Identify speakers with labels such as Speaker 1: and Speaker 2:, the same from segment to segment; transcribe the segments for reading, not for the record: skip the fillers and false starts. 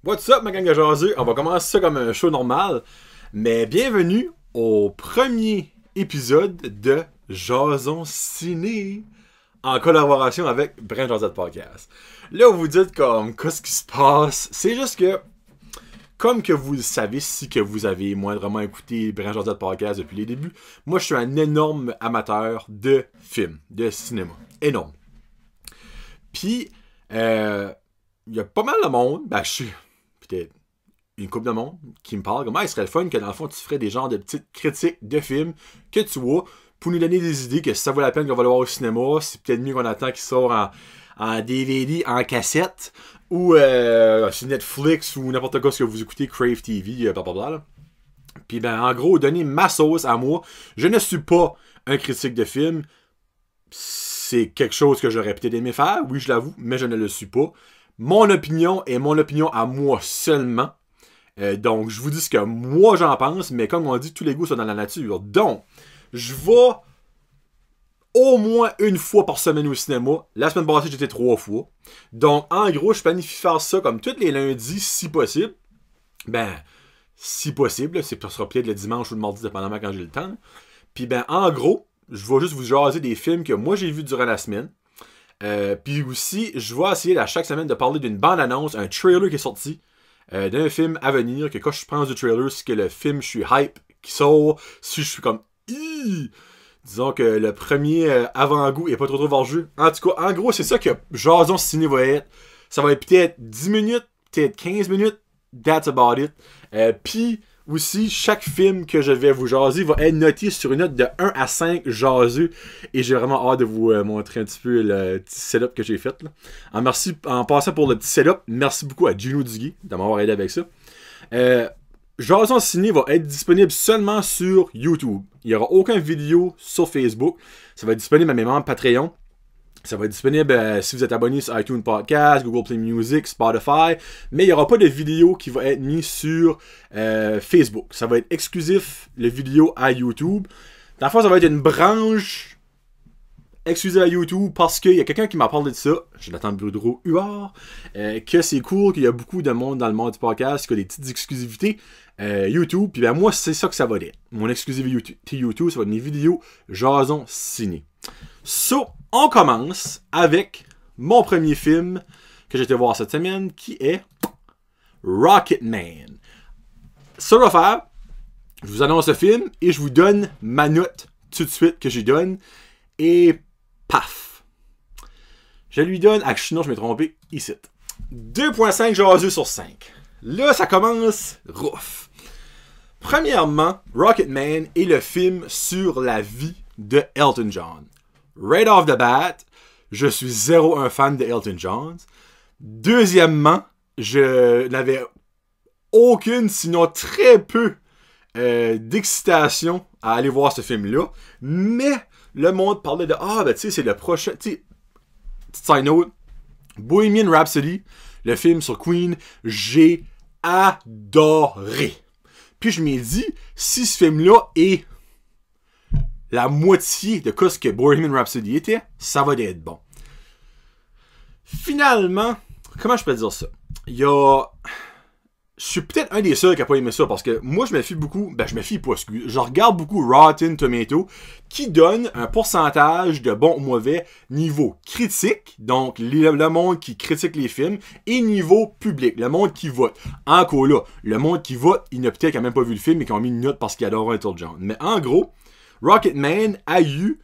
Speaker 1: What's up ma gang de jaseux? On va commencer ça comme un show normal, mais bienvenue au premier épisode de Jason Ciné en collaboration avec Brand Josette Podcast. Là vous vous dites comme qu'est-ce qui se passe? C'est juste que comme que vous le savez, si que vous avez moindrement écouté Brand Josette Podcast depuis les débuts, moi je suis un énorme amateur de films, de cinéma. Énorme. Puis il y a pas mal de monde, ben je suis peut-être une couple de monde qui me parle comme il serait le fun que dans le fond tu ferais des genres de petites critiques de films que tu vois pour nous donner des idées que si ça vaut la peine qu'on va le voir au cinéma, c'est peut-être mieux qu'on attend qu'il sorte en DVD, en cassette ou sur Netflix ou n'importe quoi ce que vous écoutez, Crave TV, blablabla. Puis ben en gros, donner ma sauce à moi. Je ne suis pas un critique de film. C'est quelque chose que j'aurais peut-être aimé faire, oui je l'avoue, mais je ne le suis pas. Mon opinion est mon opinion à moi seulement. Donc, je vous dis ce que moi j'en pense, mais comme on dit, tous les goûts sont dans la nature. Donc, je vais au moins une fois par semaine au cinéma. La semaine passée, j'étais 3 fois. Donc, en gros, je planifie faire ça comme tous les lundis, si possible. Ben, si possible, ça sera peut-être le dimanche ou le mardi, dépendamment quand j'ai le temps. Puis, ben, en gros, je vais juste vous jaser des films que moi j'ai vus durant la semaine. Puis aussi, je vais essayer à chaque semaine de parler d'une bande-annonce, un trailer qui est sorti, d'un film à venir, que quand je pense du trailer, c'est que le film, je suis hype, qui sort, si je suis comme, disons que le premier avant-goût est pas trop vargeux. En tout cas, en gros, c'est ça que Jason Ciné va être. Ça va être peut-être 10 minutes, peut-être 15 minutes, that's about it. Puis aussi, chaque film que je vais vous jaser va être noté sur une note de 1 à 5 jaseux. Et j'ai vraiment hâte de vous montrer un petit peu le petit setup que j'ai fait. Là. En passant pour le petit setup, merci beaucoup à Gino Duguay de m'avoir aidé avec ça. Jason Ciné va être disponible seulement sur YouTube. Il n'y aura aucune vidéo sur Facebook. Ça va être disponible à mes membres Patreon. Ça va être disponible si vous êtes abonné sur iTunes Podcast, Google Play Music, Spotify. Mais il n'y aura pas de vidéo qui va être mise sur Facebook. Ça va être exclusif, le vidéo à YouTube. Dans le fond, ça va être une branche exclusive à YouTube parce qu'il y a quelqu'un qui m'a parlé de ça. Je l'attends de Boudreau Huard. Que c'est cool, qu'il y a beaucoup de monde dans le monde du podcast qui a des petites exclusivités YouTube. Puis ben moi, c'est ça que ça va être. Mon exclusivité YouTube, ça va être mes vidéos Jason Ciné. So, on commence avec mon premier film que j'ai été voir cette semaine, qui est Rocketman. Ça va faire, je vous annonce le film et je vous donne ma note tout de suite que j'y donne. Et paf! Je lui donne, sinon je m'ai trompé, ici. 2.5 jaseux sur 5. Là, ça commence rough. Premièrement, Rocketman est le film sur la vie de Elton John. Right off the bat, je suis zéro un fan de Elton John. Deuxièmement, je n'avais aucune, sinon très peu, d'excitation à aller voir ce film-là. Mais le monde parlait de ben tu sais, c'est le prochain. Tu sais, petite side note, Bohemian Rhapsody, le film sur Queen, j'ai adoré. Puis je m'ai dit, si ce film-là est la moitié de ce que Bohemian Rhapsody était, ça va être bon. Finalement, comment je peux dire ça? Je suis peut-être un des seuls qui n'a pas aimé ça, parce que moi, je me fie beaucoup, je regarde beaucoup Rotten Tomato, qui donne un pourcentage de bon ou mauvais niveau critique, donc le monde qui critique les films, et niveau public, le monde qui vote. Encore là, le monde qui vote, il n'a peut-être quand même pas vu le film, et qui ont mis une note parce qu'il adore Elton John. Mais en gros, Rocketman a eu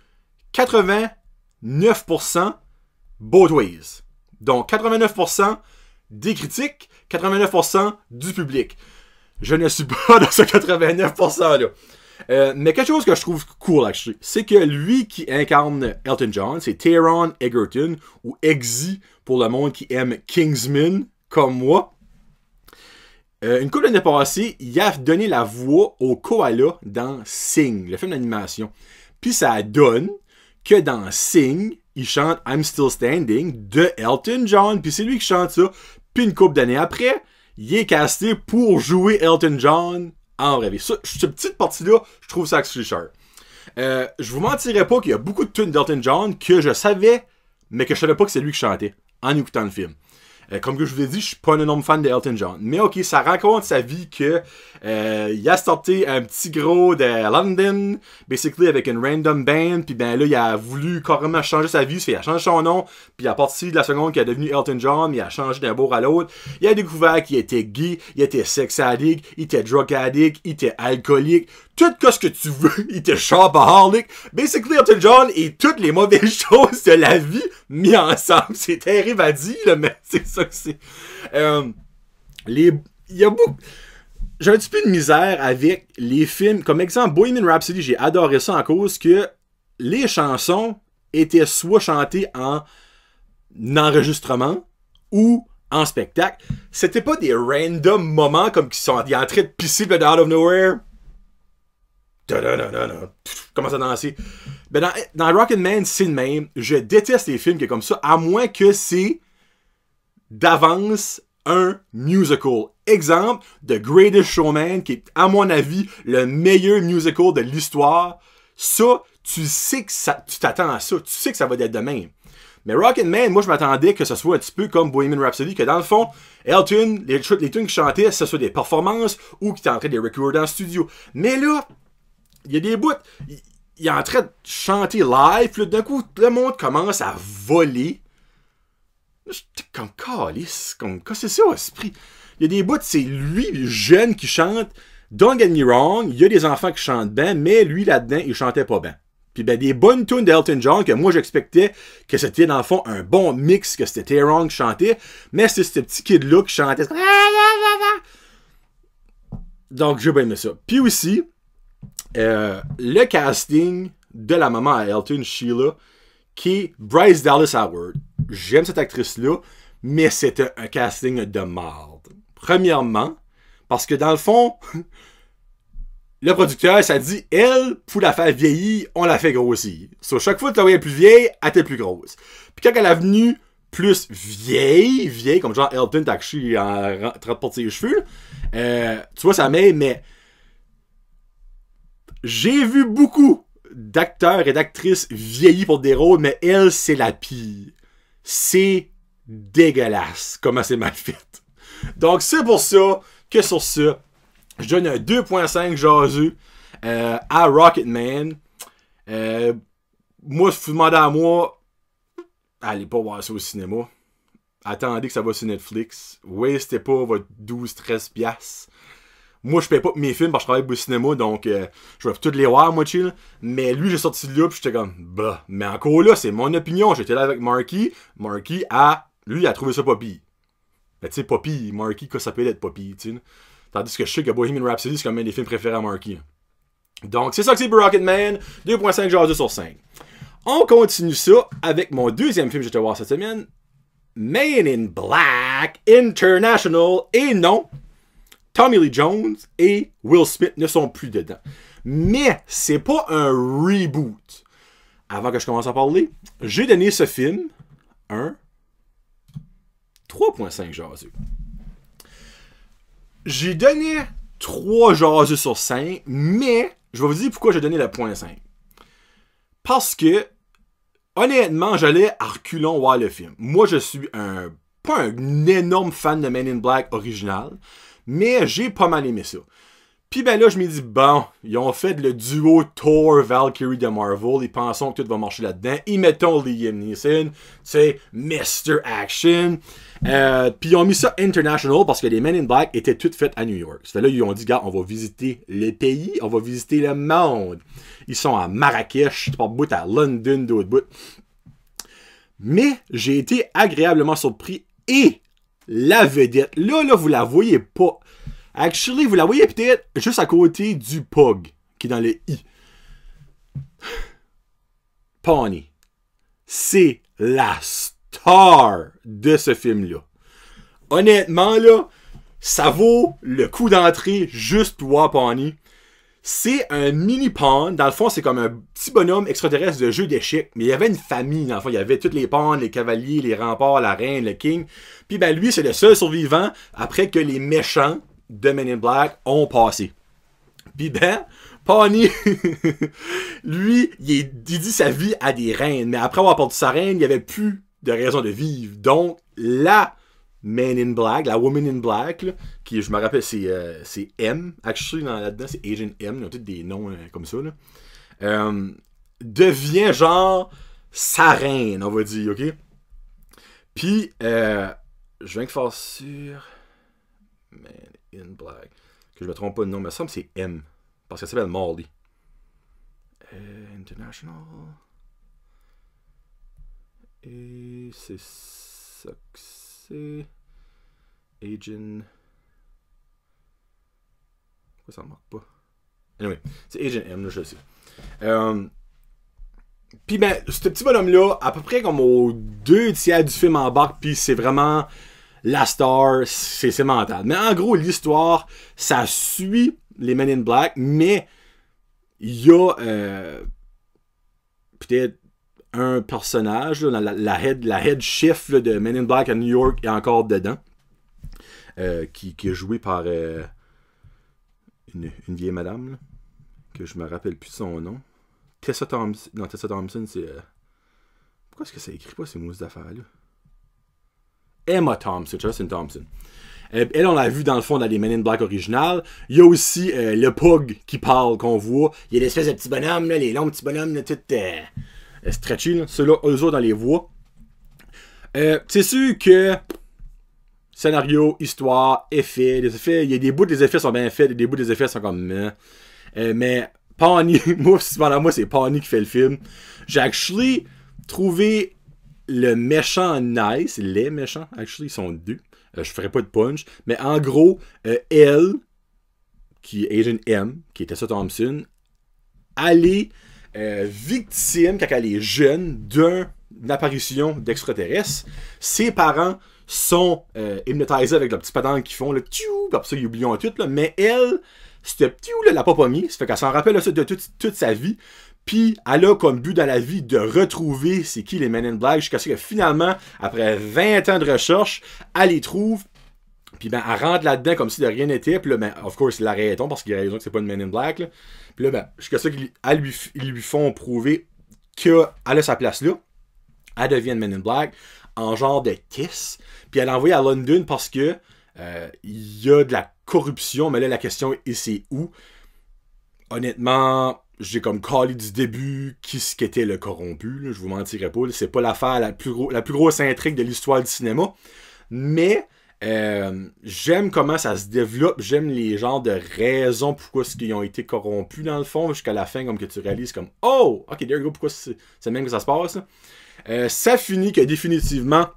Speaker 1: 89% both ways. Donc 89% des critiques, 89% du public. Je ne suis pas dans ce 89%-là. Mais quelque chose que je trouve cool, actually, c'est que lui qui incarne Elton John, c'est Taron Egerton, ou Eggsy pour le monde qui aime Kingsman, comme moi. Une couple d'années passées, il a donné la voix au koala dans Sing, le film d'animation. Puis ça donne que dans Sing, il chante I'm Still Standing de Elton John. Puis c'est lui qui chante ça. Puis une couple d'années après, il est casté pour jouer Elton John en vrai. Cette petite partie-là, je trouve ça actually sharp. Je vous mentirais pas qu'il y a beaucoup de tunes d'Elton John que je savais, mais que je savais pas que c'est lui qui chantait en écoutant le film. Comme que je vous ai dit, je suis pas un énorme fan de Elton John. Mais ok, ça raconte sa vie que il a sorti un petit gros de London, basically avec une random band, puis ben là, il a voulu carrément changer sa vie, il a changé son nom, puis à partir de la seconde qu'il est devenu Elton John, il a changé d'un bord à l'autre. Il a découvert qu'il était gay, il était sex addict, il était drug addict, il était alcoolique, tout ce que tu veux, il était shopaholic. Basically, Elton John et toutes les mauvaises choses de la vie mis ensemble. C'est terrible à dire, là, mais c'est ça que c'est. Il y a beaucoup... J'ai un petit peu de misère avec les films. Comme exemple, Bohemian Rhapsody, j'ai adoré ça en cause que les chansons étaient soit chantées en enregistrement ou en spectacle. C'était pas des random moments comme qui sont en train de pisser out of nowhere. Commence à danser. Ben dans Rocketman, c'est le même. Je déteste les films qui sont comme ça, à moins que c'est d'avance un musical. Exemple, The Greatest Showman, qui est, à mon avis, le meilleur musical de l'histoire. Ça, tu sais que ça, tu t'attends à ça. Tu sais que ça va être de même. Mais Rocketman, moi, je m'attendais que ce soit un petit peu comme Bohemian Rhapsody, que dans le fond, Elton, les tunes qu'il chantait, ce soit des performances ou qu'il était en train de les recorder en studio. Mais là, il y a des bouts, il est en train de chanter live, puis d'un coup, le monde commence à voler. J'étais comme calice, comme, qu'est-ce que c'est ça, esprit? Il y a des bouts, c'est lui, le jeune, qui chante. Don't get me wrong, il y a des enfants qui chantent bien, mais lui, là-dedans, il chantait pas bien. Puis ben, des bonnes tunes d'Elton John, que moi, j'expectais que c'était, dans le fond, un bon mix, que c'était Tyrone qui chantait, mais c'était ce petit kid-là qui chantait. Donc, j'ai bien aimé ça. Puis aussi, le casting de la maman à Elton, Sheila, qui est Bryce Dallas Howard. J'aime cette actrice-là, mais c'était un casting de marde. Premièrement, parce que dans le fond, le producteur, ça dit, elle, pour la faire vieillir, on la fait grossir. So, chaque fois que tu la voyais plus vieille, elle était plus grosse. Puis quand elle est venue plus vieille, comme genre Elton, t'as couché en train de porter ses cheveux, tu vois, ça m'aide, mais j'ai vu beaucoup d'acteurs et d'actrices vieillis pour des rôles, mais elle, c'est la pire. C'est dégueulasse comment c'est mal fait. Donc, c'est pour ça que sur ça, je donne un 2.5 jaseux à Rocketman. Moi, si vous demandez à moi, allez pas voir ça au cinéma. Attendez que ça va sur Netflix. Wastez pas votre 12-13 piastres. Moi, je paye pas mes films parce que je travaille au cinéma, donc je vais tous les voir, moi, chill. Mais lui, j'ai sorti de là, puis j'étais comme, bah. Mais encore là, c'est mon opinion. J'étais là avec Marky. Marky, lui, il a trouvé ça pas pire. Ben, tu sais, pas pire. Marky, quoi, ça peut être pas pire, tu sais. Tandis que je sais que Bohemian Rhapsody, c'est comme un des films préférés à Marky. Donc, c'est ça que c'est pour Rocketman. 2.5 jaseux sur 5. On continue ça avec mon deuxième film que je vais voir cette semaine. Man in Black International. Et non, Tommy Lee Jones et Will Smith ne sont plus dedans. Mais c'est pas un reboot. Avant que je commence à parler, j'ai donné ce film un 3.5 jaseux. J'ai donné 3 jaseux sur 5, mais je vais vous dire pourquoi j'ai donné le 0.5. Parce que, honnêtement, j'allais à reculons voir le film. Moi, je suis pas un énorme fan de Men in Black original, mais j'ai pas mal aimé ça. Puis ben là, je me dis, bon, ils ont fait le duo Thor-Valkyrie de Marvel, ils pensent que tout va marcher là-dedans. Ils mettent Liam Neeson, c'est Mr. Action. Puis ils ont mis ça international parce que les Men in Black étaient toutes faites à New York. Ça fait là, ils ont dit, gars, on va visiter le pays, on va visiter le monde. Ils sont à Marrakech, par bout à London, d'autres bouts. Mais j'ai été agréablement surpris et la vedette, là, vous la voyez pas. Actually, vous la voyez peut-être juste à côté du POG, qui est dans le I. Pawnee. C'est la star de ce film-là. Honnêtement, là, ça vaut le coup d'entrée juste pour voir Pawnee. C'est un mini pawn. Dans le fond, c'est comme un petit bonhomme extraterrestre de jeu d'échecs. Mais il y avait une famille, dans le fond. Il y avait tous les pawns, les cavaliers, les remparts, la reine, le king. Puis ben lui, c'est le seul survivant après que les méchants de Men in Black ont passé. Puis ben, Pawnee, lui, il dit sa vie à des reines. Mais après avoir perdu sa reine, il n'y avait plus de raison de vivre. Donc, la Man in Black, la Woman in Black, là, qui, je me rappelle, c'est M, actually, là-dedans, c'est Agent M, ils ont tous des noms comme ça, là. Devient genre sa reine, on va dire, ok? Puis, je viens de faire sur Man in Black, que je me trompe pas de nom, mais ça me semble que c'est M, parce qu'elle s'appelle Molly. International. Et c'est ça que c'est. Agent. Pourquoi ça ne marque pas? Anyway, c'est Agent M, là, je sais. Puis ben, ce petit bonhomme-là, à peu près comme aux 2/3 du film embarque, puis c'est vraiment la star, c'est mental. Mais en gros, l'histoire, ça suit les Men in Black, mais il y a peut-être un personnage, là, la head chef là, de Men in Black à New York est encore dedans, qui est joué par une vieille madame, là, que je me rappelle plus de son nom. Tessa Thompson. Non, Tessa Thompson, c'est... Pourquoi est-ce que ça écrit pas ces mousses d'affaires-là? Emma Thompson, Justin Thompson. Elle, on l'a vu dans le fond dans les Men in Black originales. Il y a aussi le Pug qui parle, qu'on voit. Il y a l'espèce de petits bonhommes, là, les longs petits bonhommes, là, tout stretchy. Là. Ceux-là, eux autres, dans les voix. C'est sûr que scénario, histoire, effets, les effets, il y a des bouts des effets sont bien faits, et des bouts des effets sont comme... mais Pawnee, moi, c'est Pawnee qui fait le film. J'ai actually trouvé le méchant nice, les méchants, actually, ils sont deux. Je ferai pas de punch, mais en gros, elle, qui est Agent M, qui est Tessa Thompson, elle est victime, quand elle est jeune, d'une apparition d'extraterrestres. Ses parents sont hypnotisés avec le petit patente qu'ils font, le tchou, comme ça, ils oublient tout, là, mais elle, ce tchou-là, elle l'a pas mis, ça fait qu'elle s'en rappelle ça de toute sa vie. Puis, elle a comme but dans la vie de retrouver c'est qui les Men in Black, jusqu'à ce que finalement, après 20 ans de recherche, elle les trouve. Puis, ben, elle rentre là-dedans comme si de rien n'était. Puis là, ben, of course, ils l'arrêtent parce qu'il a raison que c'est pas une Men in Black. Là. Puis là, ben, jusqu'à ce qu'ils lui font prouver qu'elle a sa place là. Elle devient une Men in Black en genre de kiss. Puis, elle est envoyée à London parce que il y a de la corruption. Mais là, la question est c'est où? Honnêtement... J'ai comme callé du début qui ce qu'était le corrompu, là, je vous mentirai pas, c'est pas l'affaire la plus grosse intrigue de l'histoire du cinéma, mais j'aime comment ça se développe, j'aime les genres de raisons pourquoi ils ont été corrompus dans le fond, jusqu'à la fin, comme que tu réalises comme « Oh! Ok, there you go, pourquoi c'est même que ça se passe? » Ça finit que définitivement,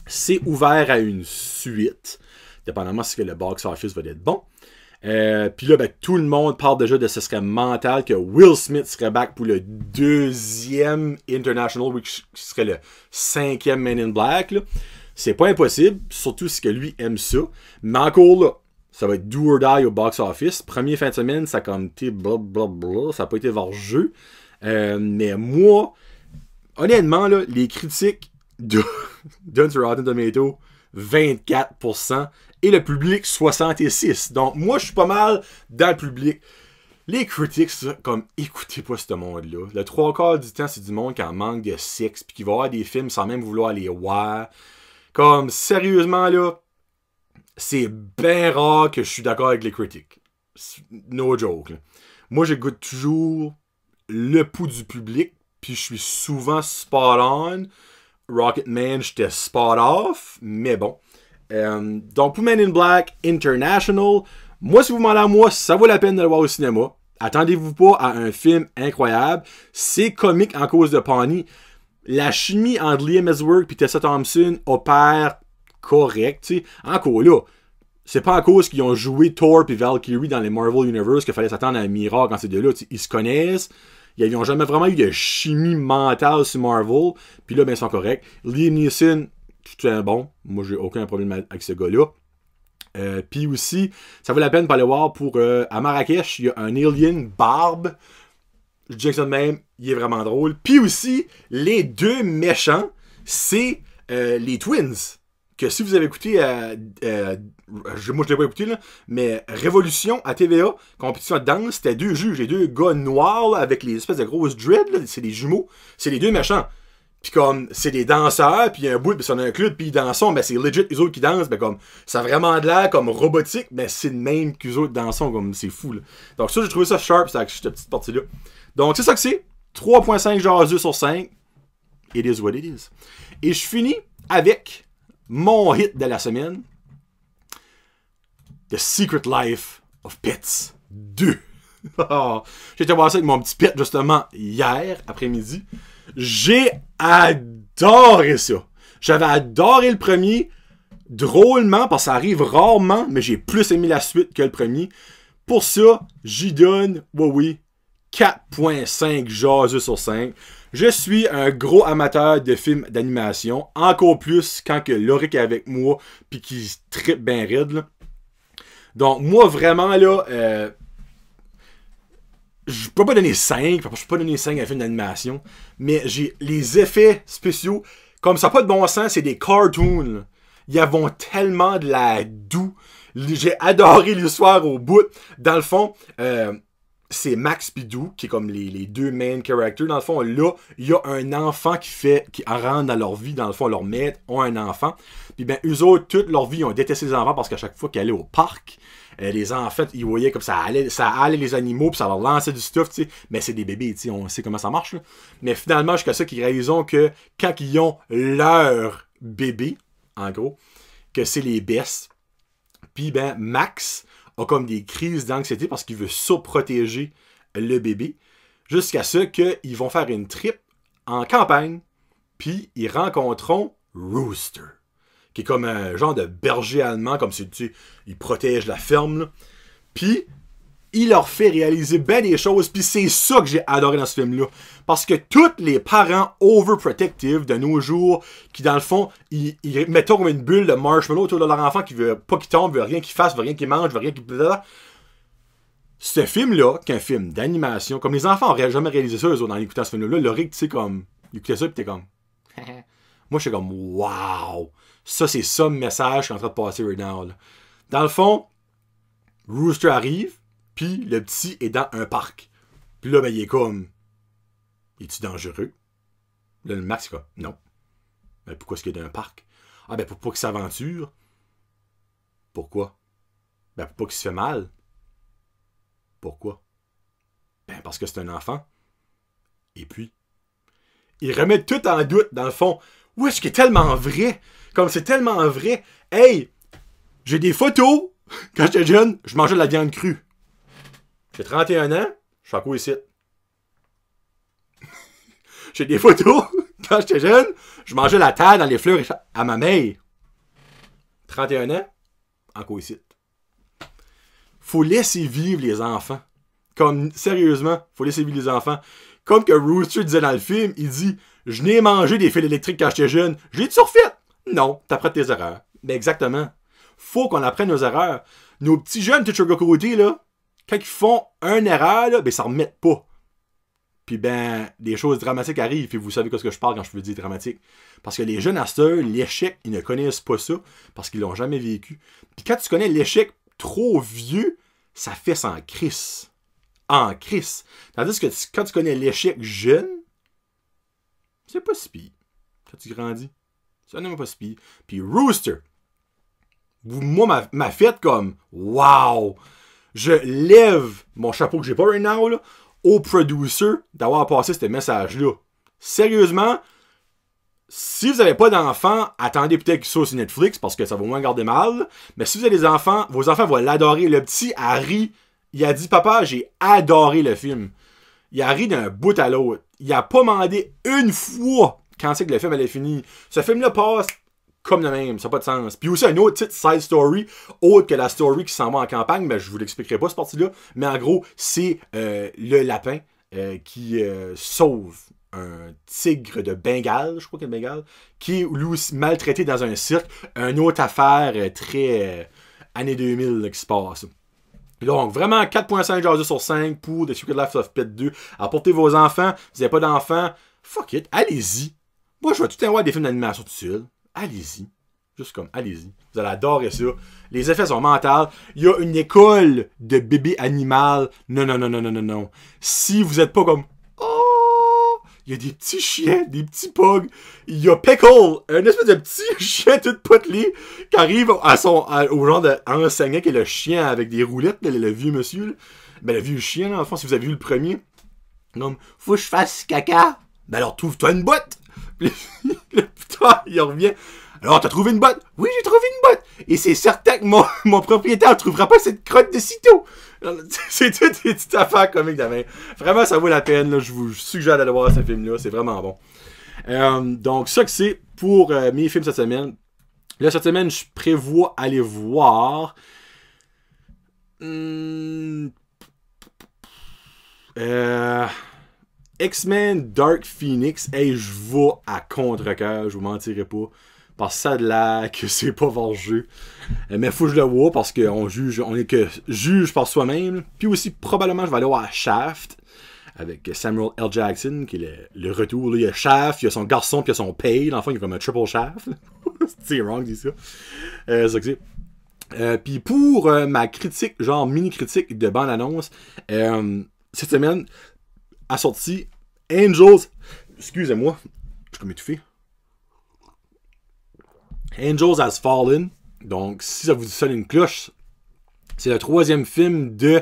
Speaker 1: c'est ouvert à une suite, dépendamment si le box-office va être bon. Puis là, ben, tout le monde parle déjà de ce serait mental que Will Smith serait back pour le 2e International, qui serait le 5e Men in Black. Là. C'est pas impossible, surtout si que lui aime ça. Mais encore là, ça va être do or die au box office. Premier fin de semaine, ça a comme été blablabla, ça n'a pas été vers jeu. Mais moi, honnêtement, là, les critiques donnent sur Rotten Tomatoes 24%. Et le public, 66%. Donc, moi, je suis pas mal dans le public. Les critiques, comme, écoutez pas ce monde-là. Le 3/4 du temps, c'est du monde qui en manque de sexe, puis qui va voir des films sans même vouloir les voir. Comme, sérieusement, là, c'est bien rare que je suis d'accord avec les critiques. No joke, là. Moi, j'écoute toujours le pouls du public, puis je suis souvent spot on. Rocketman, j'étais spot off, mais bon. Donc pour Men in Black International, moi si vous demandez à moi, ça vaut la peine de le voir au cinéma. Attendez-vous pas à un film incroyable. C'est comique en cause de Pawnee. La chimie entre Liam Hemsworth et Tessa Thompson opère correct. T'sais. Encore là, c'est pas à cause qu'ils ont joué Thor et Valkyrie dans les Marvel Universe qu'il fallait s'attendre à un miracle quand ces deux-là. Ils se connaissent. Ils n'ont jamais vraiment eu de chimie mentale sur Marvel. Puis là, ben, ils sont corrects. Liam Neeson, tout est bon. Moi, j'ai aucun problème avec ce gars-là. Puis aussi, ça vaut la peine d'aller voir pour... à Marrakech, il y a un alien barbe. Je dis que ça de même, il est vraiment drôle. Puis aussi, les deux méchants, c'est les Twins. Que si vous avez écouté... moi, je ne l'ai pas écouté, là, mais Révolution à TVA, compétition de danse, c'était deux juges, les deux gars noirs là, avec les espèces de grosses dreads, là, c'est des jumeaux. C'est les deux méchants. Puis comme, c'est des danseurs, puis il y a un bout, puis on a un club, puis ils dansent, ben c'est legit eux autres qui dansent, ben comme, ça a vraiment de l'air comme robotique, ben c'est le même qu'eux autres dansent, comme, c'est fou, là. Donc ça, j'ai trouvé ça sharp, cette petite partie-là. Donc c'est ça que c'est, 3.5 jaseux sur 5, it is what it is. Et je finis avec mon hit de la semaine, The Secret Life of Pets 2. J'ai été voir ça avec mon petit pet, justement, hier après-midi. J'ai adoré ça. J'avais adoré le premier, drôlement, parce que ça arrive rarement, mais j'ai plus aimé la suite que le premier. Pour ça, j'y donne, oui, 4.5 jaseux sur 5. Je suis un gros amateur de films d'animation, encore plus quand que Loric est avec moi, puis qu'il trippe bien raide, là. Donc, moi, vraiment, là, je peux pas donner 5, je peux pas donner 5 à un film d'animation, mais j'ai les effets spéciaux, comme ça n'a pas de bon sens, c'est des cartoons, là. Ils avons tellement de la doux. J'ai adoré l'histoire au bout. Dans le fond, c'est Max Pidou, qui est comme les deux main characters. Dans le fond, là, il y a un enfant qui rentre dans leur vie. Dans le fond, leurs maîtres ont un enfant. Puis ben, eux autres, toute leur vie, ils ont détesté les enfants parce qu'à chaque fois qu'ils allaient au parc, les enfants, ils voyaient comme ça allait les animaux, puis ça leur lançait du stuff, tu sais. Mais c'est des bébés, tu sais, on sait comment ça marche, là. Mais finalement, jusqu'à ça qu'ils réalisent que quand ils ont leur bébé, en gros, que c'est les bestes. Puis ben, Max a comme des crises d'anxiété parce qu'il veut surprotéger le bébé. Jusqu'à ce qu'ils vont faire une trip en campagne. Puis ils rencontreront Rooster, qui est comme un genre de berger allemand, comme si, tu sais, il protège la ferme, là. Puis il leur fait réaliser bien des choses, puis c'est ça que j'ai adoré dans ce film-là. Parce que tous les parents overprotective de nos jours, qui dans le fond, ils mettent comme une bulle de marshmallow autour de leur enfant, qui veut pas qu'il tombe, veut rien qu'il fasse, veut rien qu'il mange, veut rien qu'il... Ce film-là, qui est un film d'animation, comme les enfants n'auraient jamais réalisé ça, eux autres, en écoutant ce film-là, Loric, tu sais, comme, il écoutait ça, pis t'es comme... Moi, j'étais comme, wow! Ça, c'est ça le message qui est en train de passer right now, là. Dans le fond, Rooster arrive, puis le petit est dans un parc. Puis là, ben, il est comme... Es-tu dangereux? Là, le Max, c'est comme... Non. Ben, pourquoi est-ce qu'il est dans un parc? Ah, ben, pour pas qu'il s'aventure. Pourquoi? Ben, pour pas qu'il se fait mal. Pourquoi? Ben, parce que c'est un enfant. Et puis... Ils remettent tout en doute, dans le fond. Ouais, ce qui est tellement vrai. Comme c'est tellement vrai. Hey! J'ai des photos. Quand j'étais jeune, je mangeais de la viande crue. J'ai 31 ans, je suis encore ici. J'ai des photos. Quand j'étais jeune, je mangeais la terre dans les fleurs à ma mère. 31 ans, encore ici. Faut laisser vivre les enfants. Comme, sérieusement, faut laisser vivre les enfants. Comme que Rooster disait dans le film, il dit « Je n'ai mangé des fils électriques quand j'étais jeune. Je l'ai-tu refait? » Non, t'apprends tes erreurs. Mais exactement. Faut qu'on apprenne nos erreurs. Nos petits jeunes, tout sur le côté, là, quand ils font une erreur, là, ben, ça ne remettent pas. Puis ben, des choses dramatiques arrivent, et vous savez de ce que je parle quand je veux dire dramatique. Parce que les jeunes à cette heure, l'échec, ils ne connaissent pas ça, parce qu'ils l'ont jamais vécu. Puis quand tu connais l'échec trop vieux, ça fait ça en crisse. En crisse. Tandis que quand tu connais l'échec jeune, c'est pas si pire. Quand tu grandis, ça n'est pas si pire. Puis Rooster, moi, m'a fait comme, wow! Je lève mon chapeau que j'ai pas right now, là, au producer d'avoir passé ce message-là. Sérieusement, si vous n'avez pas d'enfants, attendez peut-être qu'il soit sur Netflix parce que ça va au moins garder mal. Mais si vous avez des enfants, vos enfants vont l'adorer. Le petit Harry, il a dit, papa, j'ai adoré le film. Il a ri d'un bout à l'autre. Il a pas demandé une fois quand c'est que le film allait finir. Ce film-là passe comme de même, ça n'a pas de sens. Puis aussi, un autre petite side story, autre que la story qui s'en va en campagne, mais je vous l'expliquerai pas, cette partie-là. Mais en gros, c'est le lapin qui sauve un tigre de Bengale, je crois qu'il est de Bengale, qui est lui aussi maltraité dans un cirque. Une autre affaire très années 2000 là, qui se passe. Donc, vraiment, 4.5 jaseux sur 5 pour The Secret Life of Pets 2. Apportez vos enfants. Vous n'avez pas d'enfants, fuck it, allez-y. Moi, je vais tout avoir des films d'animation tout seul. Allez-y. Juste comme, allez-y. Vous allez adorer ça. Les effets sont mentaux. Il y a une école de bébés animal. Non, non, non, non, non, non, non. Si vous n'êtes pas comme, oh, il y a des petits chiens, des petits pugs. Il y a Pickle, un espèce de petit chien tout potelé, qui arrive au genre d'enseignant qui est le chien avec des roulettes, le vieux monsieur. Là. Ben, le vieux chien, là, en fond, si vous avez vu le premier. Non, faut que je fasse caca. Ben alors, trouve-toi une botte. Puis le putain, il revient. Alors, t'as trouvé une botte? Oui, j'ai trouvé une botte. Et c'est certain que mon propriétaire ne trouvera pas cette crotte de sitôt. C'est toutes des petites affaires comiques d'avant. Vraiment, ça vaut la peine. Là. Je vous suggère d'aller voir ce film-là. C'est vraiment bon. Donc, ça que c'est pour mes films cette semaine. Là, cette semaine, je prévois aller voir... X-Men Dark Phoenix. Hey, je vais à contre-cœur. Je vous mentirai pas. Parce que ça a de l'air que c'est pas vengé. Mais faut que je le vois parce qu'on juge, on est que juge par soi-même. Puis aussi, probablement, je vais aller voir Shaft avec Samuel L. Jackson, qui est le retour. Là, il y a Shaft, il y a son garçon, puis il y a son Pay. L'enfant, il est comme un triple Shaft. C'est wrong, dit ça. C'est ça que c'est. Puis pour ma critique, genre mini-critique de bande-annonce, cette semaine a sorti Angels. Excusez-moi, je suis comme étouffé. Angels Has Fallen. Donc, si ça vous sonne une cloche, c'est le 3e film de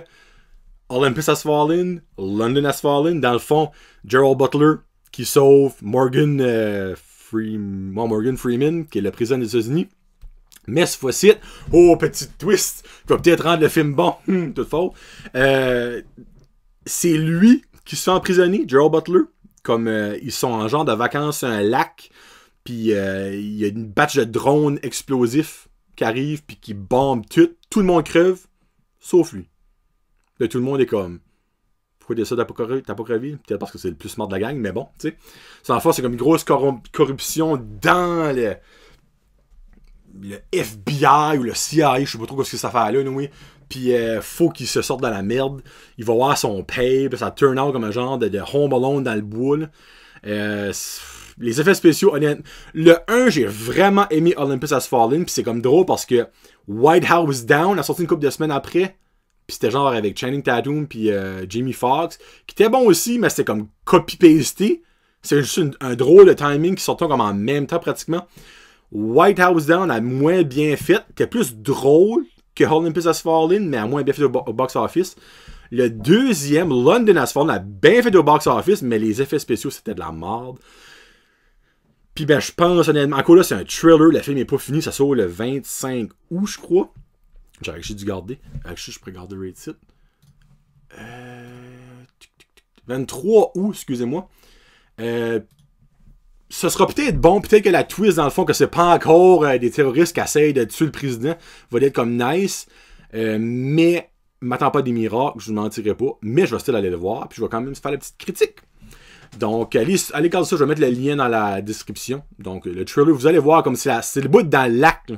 Speaker 1: Olympus Has Fallen, London Has Fallen. Dans le fond, Gerald Butler qui sauve Morgan Freeman, qui est le président des États-Unis. Mais cette fois-ci, oh, petit twist, qui va peut-être rendre le film bon, tout faux. C'est lui qui se fait emprisonner, Gerald Butler, comme ils sont en genre de vacances sur un lac. Puis il y a une batch de drones explosifs qui arrivent puis qui bombent tout. Tout le monde crève, sauf lui. Là, tout le monde est comme... Pourquoi t'as ça t'as pas crevé? Peut-être parce que c'est le plus smart de la gang, mais bon, tu sais. Sans force, c'est comme une grosse corruption dans le FBI ou le CIA, je sais pas trop ce que ça fait là, oui. Puis faut qu'il se sorte de la merde. Il va voir son pay, puis ça turn out comme un genre de Home Alone dans le bois, là. Les effets spéciaux, honnêtement, le 1, j'ai vraiment aimé Olympus Has Fallen, puis c'est comme drôle parce que White House Down a sorti une couple de semaines après, puis c'était genre avec Channing Tatum puis Jamie Foxx, qui était bon aussi, mais c'était comme copy-pasté. C'est juste un drôle de timing qui sortait comme en même temps pratiquement. White House Down a moins bien fait, était plus drôle que Olympus Has Fallen, mais a moins bien fait au box-office. Le deuxième, London Has Fallen, a bien fait au box-office, mais les effets spéciaux, c'était de la merde. Puis ben je pense honnêtement, encore là c'est un thriller, le film n'est pas fini, ça sort le 25 août je crois. J'ai dû garder. Je pourrais garder le site. 23 août, excusez-moi. Ce sera peut-être bon, peut-être que la twist dans le fond que c'est pas encore des terroristes qui essayent de tuer le président va être comme nice. Mais m'attends pas des miracles, je ne mentirai pas. Mais je vais still aller le voir, puis je vais quand même faire la petite critique. Donc, allez regarder ça, je vais mettre le lien dans la description. Donc, le trailer, vous allez voir comme c'est le bout dans le lac. Tu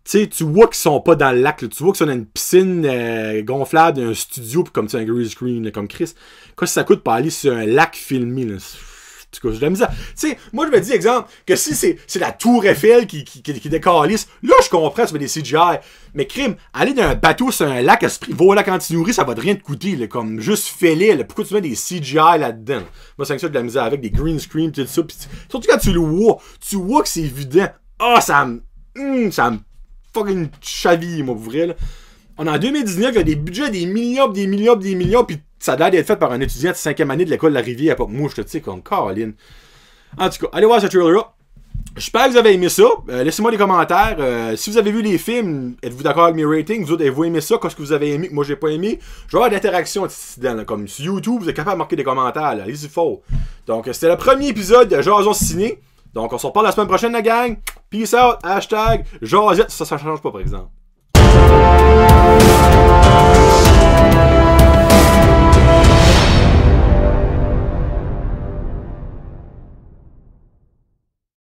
Speaker 1: sais, tu vois qu'ils sont pas dans le lac. Là. Tu vois qu'ils sont dans une piscine gonflable, un studio, puis comme un green screen, là, comme Chris. Quoi, ça coûte pour aller sur un lac filmé, là. En tout cas, j'ai de la misère. Tu sais, moi, je me dis, exemple, que si c'est la tour Eiffel qui décalisse, là, je comprends, tu mets des CGI. Mais crime, aller d'un bateau sur un lac à ce prix, va au lac anti-nourri, ça va de rien te coûter, là, comme juste fais-les, là. Pourquoi tu mets des CGI là-dedans? Moi, c'est ça de la misère avec des green screen, tout ça. Pis, surtout quand tu vois que c'est évident. Ah, ça me fucking chaville, moi, pour vrai, là. On est en 2019, il y a des budgets, des millions, pis ça a l'air d'être fait par un étudiant de 5e année de l'école de la Rivière à Pop-Mouche, tu sais, comme Caroline. En tout cas, allez voir ce trailer-là. J'espère que vous avez aimé ça. Laissez-moi des commentaires. Si vous avez vu les films, êtes-vous d'accord avec mes ratings? Vous autres, avez-vous aimé ça? Qu'est-ce que vous avez aimé que moi j'ai pas aimé? Je vais avoir d'interaction comme sur YouTube, vous êtes capable de marquer des commentaires. Allez-y fort. Donc, c'était le premier épisode de Jason Ciné. Donc, on se reparle la semaine prochaine, la gang. Peace out. Hashtag Josette. Ça change pas, par exemple.